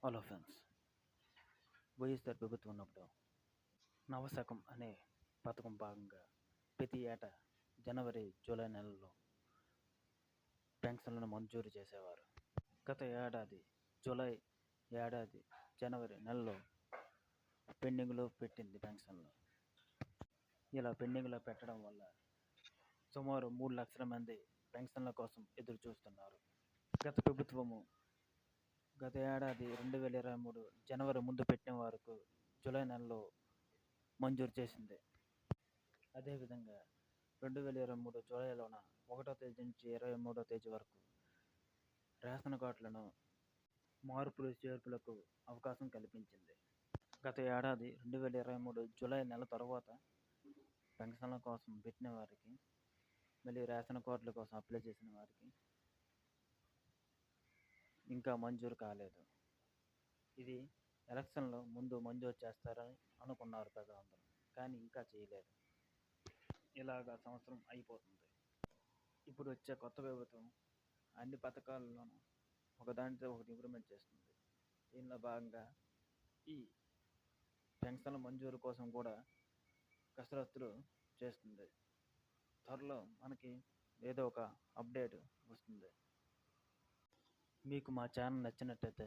Hello friends. YSR ప్రభుత్వం ఉన్నప్పుడు నవశకం అనే పథకం భాగంగా ప్రతి ఏటా జనవరి జూలై నెలల్లో పెన్షన్లను మంజూరు చేసేవారు. గత ఏడాది జనవరి నెలలో పెండింగ్లో పెట్టింది పెన్షన్లు. ఇలా పెండింగ్లో పెట్టడం వల్ల సుమారు 3 లక్షల మంది పెన్షన్ల కోసం ఎదురు చూస్తున్నారు. గత ఏడాది 2023 జనవరి ముందు పెట్టిన వారికి జూలై నెలలో మంజూరు చేసింది. అదేవిధంగా 2023 జూలైలోన 1వ తేదీ నుంచి 23వ తేదీ వరకు రేషన్ కార్డులను మార్పులు చేర్పులకు అవకాశం కల్పించింది. గత ఏడాది 2023 జూలై నెల తర్వాత పెన్షన్ల కోసం పెట్టిన వారికి, మళ్ళీ రేషన్ కార్డుల కోసం అప్లై చేసిన వారికి ఇంకా మంజూరు కాలేదు. ఇది ఎలక్షన్లో ముందు మంజూరు చేస్తారని అనుకున్నారు ప్రజలందరూ, కానీ ఇంకా చేయలేదు. ఇలాగా సంవత్సరం అయిపోతుంది. ఇప్పుడు వచ్చే కొత్త ప్రభుత్వం అన్ని పథకాలలోనూ ఒకదానితో ఒకటి ఇంప్లిమెంట్ చేస్తుంది. దీనిలో భాగంగా ఈ పెన్షన్ల మంజూరు కోసం కూడా కసరత్తులు చేస్తుంది. త్వరలో మనకి ఏదో ఒక అప్డేట్ వస్తుంది. మీకు మా ఛానల్ నచ్చినట్టయితే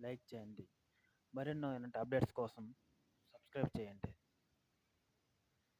లైక్ చేయండి. మరెన్నో ఇలాంటి అప్డేట్స్ కోసం సబ్స్క్రైబ్ చేయండి.